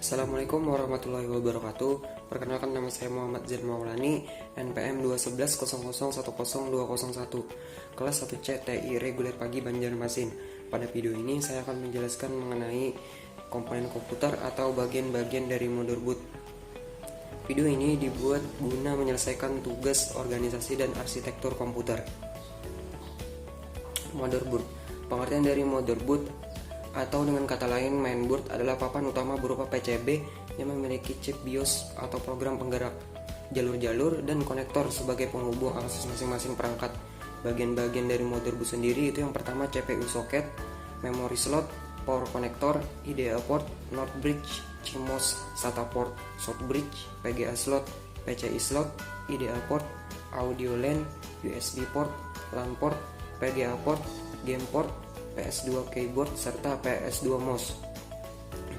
Assalamualaikum warahmatullahi wabarakatuh. Perkenalkan, nama saya Muhammad Zain Maulani, NPM 21100100201, kelas 1C TI reguler pagi Banjarmasin. Pada video ini saya akan menjelaskan mengenai komponen komputer atau bagian-bagian dari motherboard. Video ini dibuat guna menyelesaikan tugas organisasi dan arsitektur komputer. Motherboard. Pengertian dari motherboard atau dengan kata lain mainboard adalah papan utama berupa PCB yang memiliki chip BIOS atau program penggerak, jalur-jalur, dan konektor sebagai penghubung akses masing-masing perangkat. Bagian-bagian dari motherboard sendiri itu yang pertama CPU socket, memory slot, power connector, IDE port, NOT bridge, CMOS, SATA port, short bridge, PGA slot, PCI slot, IDE port, audio LAN, USB port, LAN port, PGA port, game port, PS2 keyboard, serta PS2 mouse.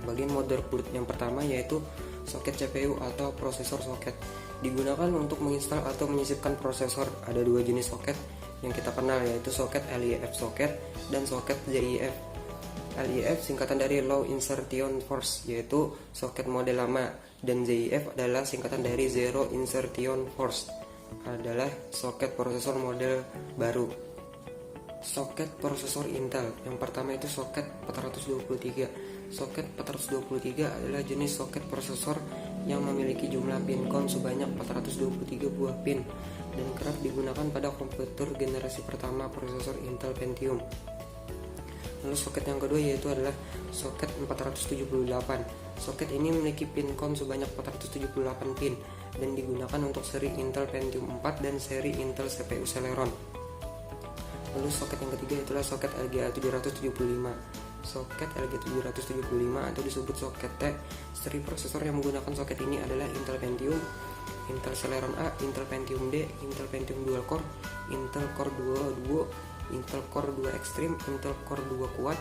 Bagian motherboard yang pertama yaitu soket CPU atau prosesor soket. Digunakan untuk menginstal atau menyisipkan prosesor. Ada dua jenis soket yang kita kenal, yaitu soket LIF soket dan soket ZIF. LIF singkatan dari Low Insertion Force, yaitu soket model lama, dan ZIF adalah singkatan dari Zero Insertion Force, adalah soket prosesor model baru. Soket prosesor Intel. Yang pertama itu soket 423. Soket 423 adalah jenis soket prosesor yang memiliki jumlah pin count sebanyak 423 buah pin dan kerap digunakan pada komputer generasi pertama prosesor Intel Pentium. Lalu soket yang kedua yaitu adalah soket 478. Soket ini memiliki pin count sebanyak 478 pin dan digunakan untuk seri Intel Pentium 4 dan seri Intel CPU Celeron. Lalu soket yang ketiga itulah soket LGA 775. Soket LGA 775 atau disebut soket T, seri prosesor yang menggunakan soket ini adalah Intel Pentium, Intel Celeron A, Intel Pentium D, Intel Pentium Dual Core, Intel Core 2 Duo, Intel Core 2 Extreme, Intel Core 2 Quad,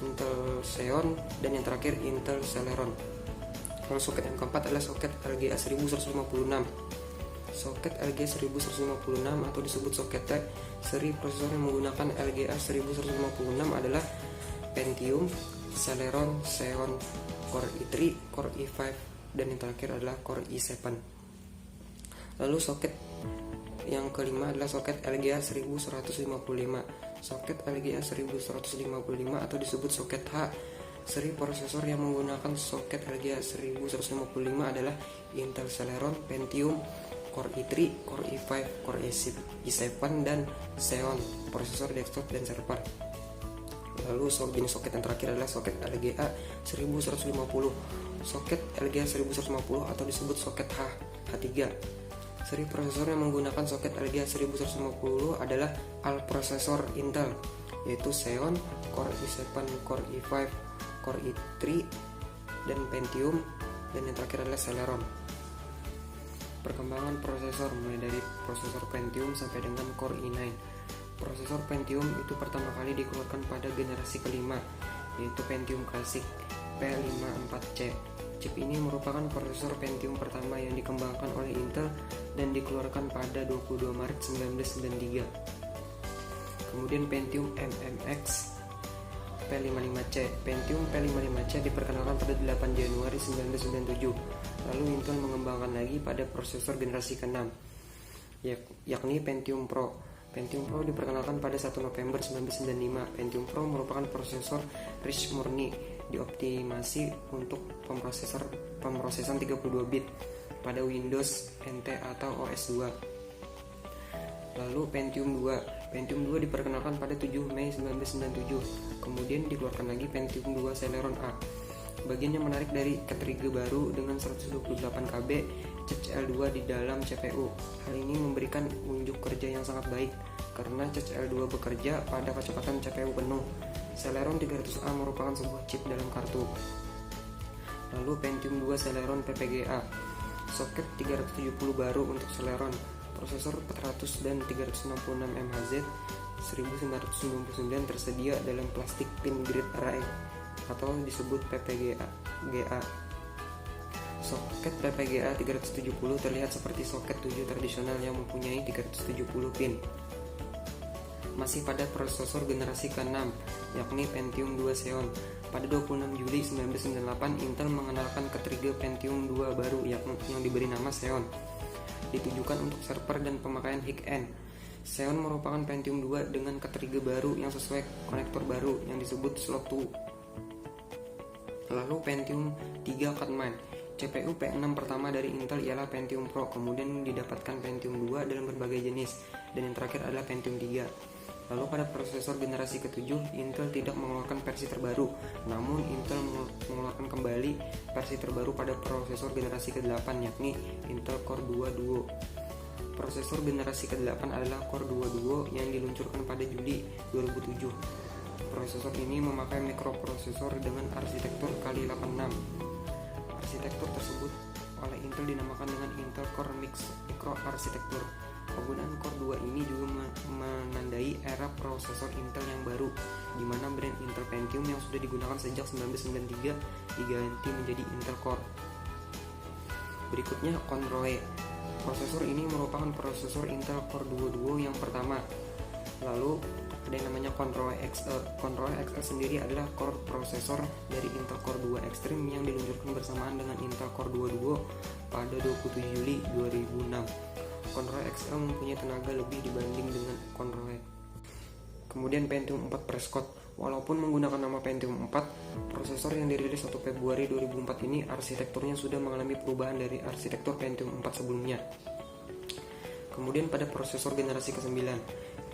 Intel Xeon, dan yang terakhir Intel Celeron. Lalu soket yang keempat adalah soket LGA 1156. Soket LGA 1156 atau disebut soket T, seri prosesor yang menggunakan LGA 1156 adalah Pentium, Celeron, Xeon, Core i3, Core i5, dan yang terakhir adalah Core i7. Lalu soket yang kelima adalah soket LGA 1155. Soket LGA 1155 atau disebut soket H, seri prosesor yang menggunakan soket LGA 1155 adalah Intel Celeron, Pentium, Core i3, Core i5, Core i7, dan Xeon, prosesor desktop dan server. Lalu jenis soket yang terakhir adalah soket LGA 1150. Soket LGA 1150 atau disebut soket H3. Seri prosesor yang menggunakan soket LGA 1150 adalah AL prosesor Intel, yaitu Xeon, Core i7, Core i5, Core i3, dan Pentium, dan yang terakhir adalah Celeron. Perkembangan prosesor mulai dari prosesor Pentium sampai dengan Core i9. Prosesor Pentium itu pertama kali dikeluarkan pada generasi kelima, yaitu Pentium Classic P54C. Chip ini merupakan prosesor Pentium pertama yang dikembangkan oleh Intel dan dikeluarkan pada 22 Maret 1993. Kemudian Pentium MMX P55C. Pentium P55C diperkenalkan pada 8 Januari 1997. Lalu Intel mengembangkan lagi pada prosesor generasi ke-6, yakni Pentium Pro. Pentium Pro diperkenalkan pada 1 November 1995. Pentium Pro merupakan prosesor RISC murni dioptimasi untuk pemrosesan 32 bit pada Windows NT atau OS 2. Lalu Pentium 2. Pentium 2 diperkenalkan pada 7 Mei 1997. Kemudian dikeluarkan lagi Pentium 2 Celeron A. Bagian yang menarik dari ketrige baru dengan 128 KB CCL2 di dalam CPU. Hal ini memberikan unjuk kerja yang sangat baik karena CCL2 bekerja pada kecepatan CPU penuh. Celeron 300A merupakan sebuah chip dalam kartu. Lalu Pentium 2 Celeron PPGA. Soket 370 baru untuk Celeron. Prosesor 400 dan 366 MHz 1999 tersedia dalam plastik pin grid array atau disebut PPGA. Soket PPGA 370 terlihat seperti soket 7 tradisional yang mempunyai 370 pin. Masih pada prosesor generasi ke-6, yakni Pentium 2 Xeon. Pada 26 Juli 1998, Intel mengenalkan ketiga Pentium 2 baru yang diberi nama Xeon, ditujukan untuk server dan pemakaian high-end. Xeon merupakan Pentium 2 dengan ketiga baru yang sesuai konektor baru yang disebut slot 2. Lalu Pentium 3 Catman. CPU P6 pertama dari Intel ialah Pentium Pro, kemudian didapatkan Pentium 2 dalam berbagai jenis, dan yang terakhir adalah Pentium 3. Lalu pada prosesor generasi ke-7, Intel tidak mengeluarkan versi terbaru, namun Intel mengeluarkan kembali versi terbaru pada prosesor generasi ke-8, yakni Intel Core 2 Duo. Prosesor generasi ke-8 adalah Core 2 Duo yang diluncurkan pada Juli 2007. Prosesor ini memakai mikroprosesor dengan arsitektur x86. Arsitektur tersebut oleh Intel dinamakan dengan Intel Core Micro Architecture. Penggunaan Core 2 ini juga menandai era prosesor Intel yang baru, di mana brand Intel Pentium yang sudah digunakan sejak 1993 diganti menjadi Intel Core. Berikutnya Conroe. Prosesor ini merupakan prosesor Intel Core 2 Duo yang pertama. Lalu ada yang namanya Conroe XE. Conroe XE sendiri adalah core prosesor dari Intel Core 2 Extreme yang diluncurkan bersamaan dengan Intel Core 2 Duo pada 27 Juli 2006. Conroe XE mempunyai tenaga lebih dibanding dengan Conroe. Kemudian Pentium 4 Prescott. Walaupun menggunakan nama Pentium 4, prosesor yang dirilis 1 Februari 2004 ini arsitekturnya sudah mengalami perubahan dari arsitektur Pentium 4 sebelumnya. Kemudian pada prosesor generasi ke-9,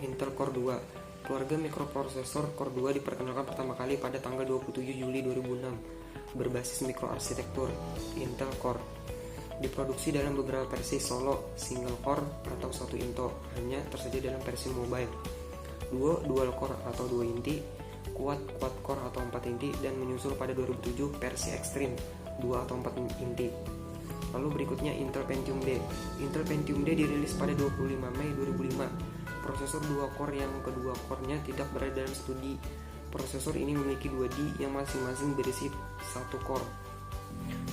Intel Core 2. Keluarga mikroprosesor Core 2 diperkenalkan pertama kali pada tanggal 27 Juli 2006, berbasis mikroarsitektur Intel Core. Diproduksi dalam beberapa versi solo, single core, atau satu into, hanya tersedia dalam versi mobile. Duo, dual core atau 2 inti, quad core atau 4 inti, dan menyusul pada 2007 versi extreme, 2 atau 4 inti. Lalu berikutnya Intel Pentium D. Intel Pentium D dirilis pada 25 Mei 2005. Prosesor 2 core yang kedua core-nya tidak berada dalam studi. Prosesor ini memiliki 2 D yang masing-masing berisi 1 core.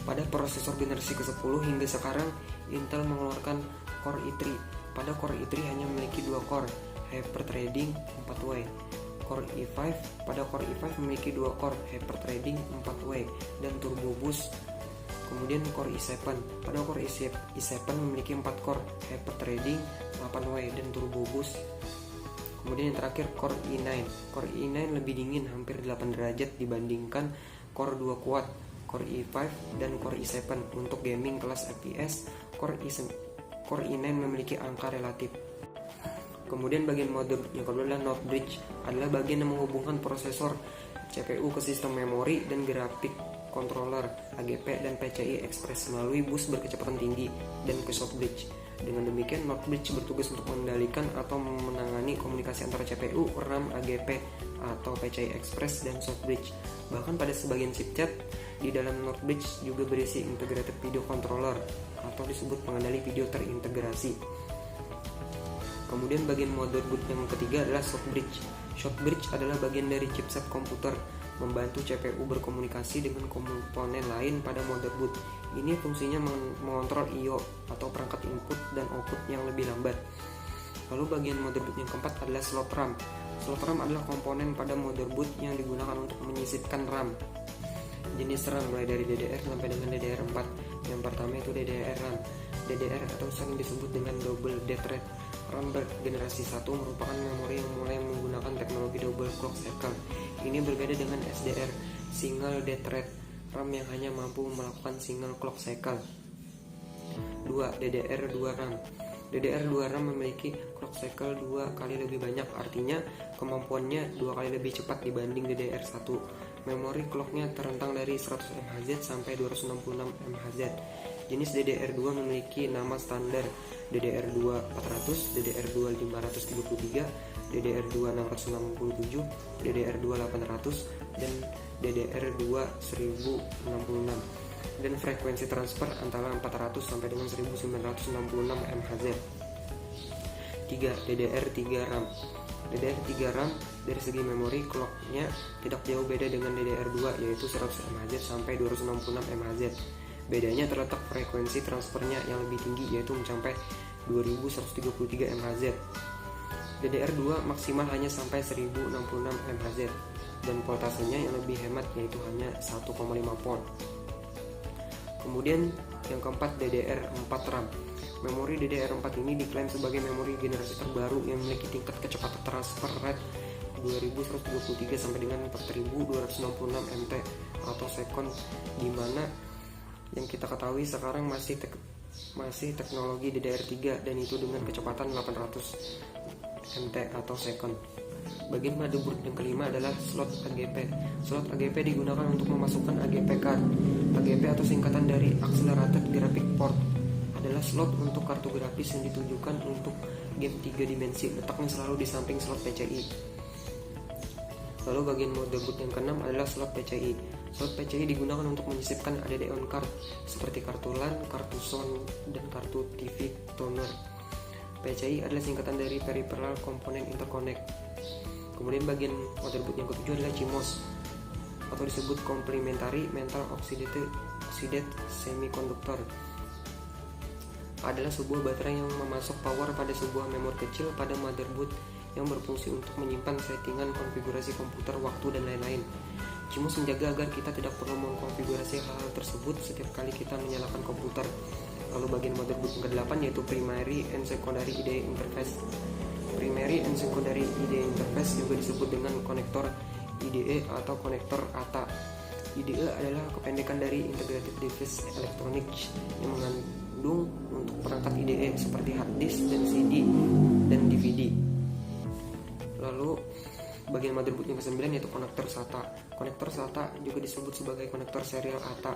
Pada prosesor generasi ke-10 hingga sekarang, Intel mengeluarkan Core i3. Pada Core i3 hanya memiliki 2 core, hyperthreading 4W. Core i5, pada Core i5 memiliki 2 core, hyperthreading 4W dan turbo boost. Kemudian Core i7, pada Core i7 memiliki 4 core, hyperthreading 8W dan turbo boost. Kemudian yang terakhir Core i9. Core i9 lebih dingin, hampir 8 derajat dibandingkan Core 2 quad, Core i5 dan Core i7. Untuk gaming kelas FPS, Core i9 memiliki angka relatif. Kemudian bagian motherboard yang kedua adalah North Bridge, adalah bagian yang menghubungkan prosesor CPU ke sistem memori dan grafik controller AGP dan PCI Express melalui bus berkecepatan tinggi dan ke South Bridge. Dengan demikian, North Bridge bertugas untuk mengendalikan atau menangani komunikasi antara CPU, RAM, AGP atau PCI Express dan South Bridge. Bahkan pada sebagian chipset di dalam North Bridge juga berisi integrated video controller atau disebut pengendali video terintegrasi. Kemudian bagian motherboard yang ketiga adalah Short Bridge. Short Bridge adalah bagian dari chipset komputer, membantu CPU berkomunikasi dengan komponen lain pada motherboard. Ini fungsinya mengontrol I/O atau perangkat input dan output yang lebih lambat. Lalu bagian motherboard yang keempat adalah slot RAM. Slot RAM adalah komponen pada motherboard yang digunakan untuk menyisipkan RAM. Jenis RAM mulai dari DDR sampai dengan DDR4. Yang pertama itu DDR RAM. DDR atau sering disebut dengan double death rate. RAM generasi 1 merupakan memori yang mulai menggunakan teknologi double clock cycle. Ini berbeda dengan SDR, single death rate, RAM yang hanya mampu melakukan single clock cycle. 2. DDR2 RAM. DDR2 RAM memiliki clock cycle 2 kali lebih banyak, artinya kemampuannya 2 kali lebih cepat dibanding DDR1. Memori clocknya terentang dari 100 MHz sampai 266 MHz. Jenis DDR2 memiliki nama standar DDR2 400, DDR2 533, DDR2 667, DDR2 800, dan DDR2 1066, dan frekuensi transfer antara 400 sampai dengan 1966 MHz. 3. DDR3 RAM. DDR3 RAM dari segi memori clocknya tidak jauh beda dengan DDR2, yaitu 100 MHz sampai 266 MHz. Bedanya terletak frekuensi transfernya yang lebih tinggi, yaitu mencapai 2133 MHz. DDR2 maksimal hanya sampai 1066 MHz. dan voltasenya yang lebih hemat yaitu hanya 1,5 volt. Kemudian yang keempat, DDR4 RAM. Memori DDR4 ini diklaim sebagai memori generasi terbaru yang memiliki tingkat kecepatan transfer rate 2123 sampai dengan 4266 mt atau second, di mana yang kita ketahui sekarang masih teknologi DDR3 dan itu dengan kecepatan 800 mt atau second. Bagian motherboard yang kelima adalah slot AGP. Slot AGP digunakan untuk memasukkan AGP card. AGP atau singkatan dari Accelerated Graphic Port adalah slot untuk kartu grafis yang ditujukan untuk game 3 dimensi. Letaknya selalu di samping slot PCI. Lalu bagian motherboard yang keenam adalah slot PCI. Slot PCI digunakan untuk menyisipkan ADD on card seperti kartu LAN, kartu sound, dan kartu TV toner. PCI adalah singkatan dari Peripheral Component Interconnect. Kemudian bagian motherboard yang ketujuh adalah CMOS atau disebut Complementary Metal Oxidate Semiconductor. Adalah sebuah baterai yang memasok power pada sebuah memori kecil pada motherboard yang berfungsi untuk menyimpan settingan konfigurasi komputer, waktu, dan lain-lain. CMOS menjaga agar kita tidak perlu mengkonfigurasi hal tersebut setiap kali kita menyalakan komputer. Lalu bagian motherboard yang ke-8 yaitu Primary and Secondary IDE Interface. Primary and Secondary IDE Interface juga disebut dengan konektor IDE atau konektor ATA. IDE adalah kependekan dari Integrated Device Electronics yang mengandung untuk perangkat IDE seperti hard disk dan CD dan DVD. Lalu bagian motherboard yang ke-9 yaitu konektor SATA. Konektor SATA juga disebut sebagai konektor serial ATA.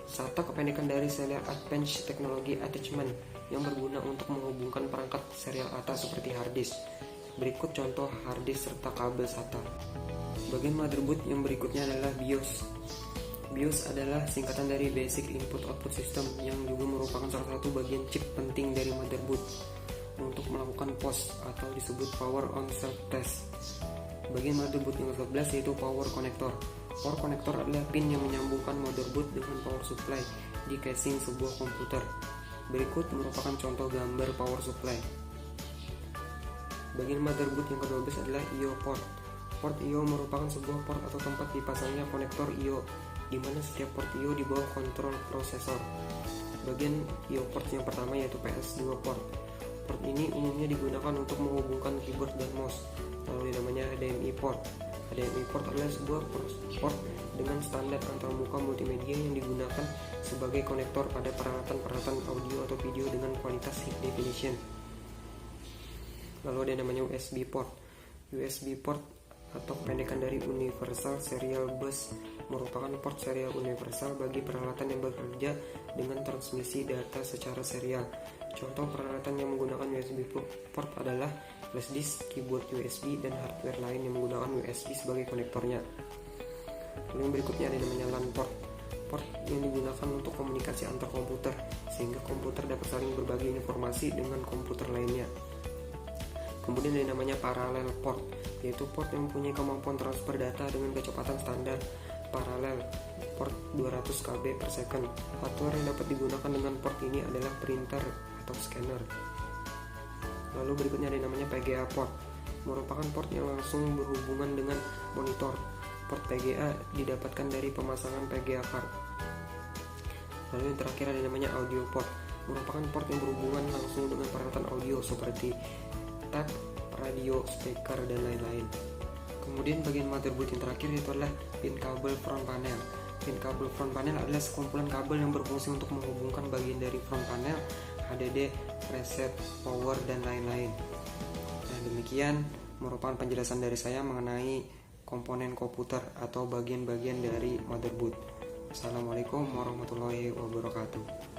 SATA kependekan dari Serial Advanced Technology Attachment yang berguna untuk menghubungkan perangkat serial ATA seperti hard disk. Berikut contoh hard disk serta kabel SATA. Bagian motherboard yang berikutnya adalah BIOS. BIOS adalah singkatan dari Basic Input Output System yang juga merupakan salah satu bagian chip penting dari motherboard untuk melakukan POS atau disebut Power On Self Test. Bagian motherboard yang ke-11 yaitu Power Connector. Power Connector adalah pin yang menyambungkan motherboard dengan power supply di casing sebuah komputer. Berikut merupakan contoh gambar power supply. Bagian motherboard yang ke-12 adalah I/O port. Port I/O merupakan sebuah port atau tempat dipasangnya konektor I/O, di mana setiap port I/O di bawah kontrol prosesor. Bagian I/O port yang pertama yaitu PS2 port. Port ini umumnya digunakan untuk menghubungkan keyboard dan mouse. Lalu namanya HDMI port. HDMI port adalah sebuah port dengan standar antarmuka multimedia yang digunakan sebagai konektor pada peralatan audio atau video dengan kualitas high definition. Lalu ada namanya USB port. USB port atau kependekan dari Universal Serial Bus merupakan port serial universal bagi peralatan yang bekerja dengan transmisi data secara serial. Contoh peralatan yang menggunakan USB port adalah flash disk, keyboard USB, dan hardware lain yang menggunakan USB sebagai konektornya. Lalu yang berikutnya ada namanya LAN port. Port yang digunakan untuk komunikasi antar komputer sehingga komputer dapat saling berbagi informasi dengan komputer lainnya. Kemudian ada namanya parallel port, yaitu port yang mempunyai kemampuan transfer data dengan kecepatan standar paralel port 200 KB per second. Hardware yang dapat digunakan dengan port ini adalah printer atau scanner. Lalu berikutnya ada namanya PGA port, merupakan port yang langsung berhubungan dengan monitor. Port PGA didapatkan dari pemasangan PGA card. Lalu yang terakhir ada namanya audio port, merupakan port yang berhubungan langsung dengan peralatan audio seperti tab, radio, speaker, dan lain-lain. Kemudian bagian motherboard yang terakhir itu adalah pin kabel front panel. Pin kabel front panel adalah sekumpulan kabel yang berfungsi untuk menghubungkan bagian dari front panel, HDD, preset, power, dan lain-lain. Nah, demikian merupakan penjelasan dari saya mengenai komponen komputer atau bagian-bagian dari motherboard. Assalamualaikum warahmatullahi wabarakatuh.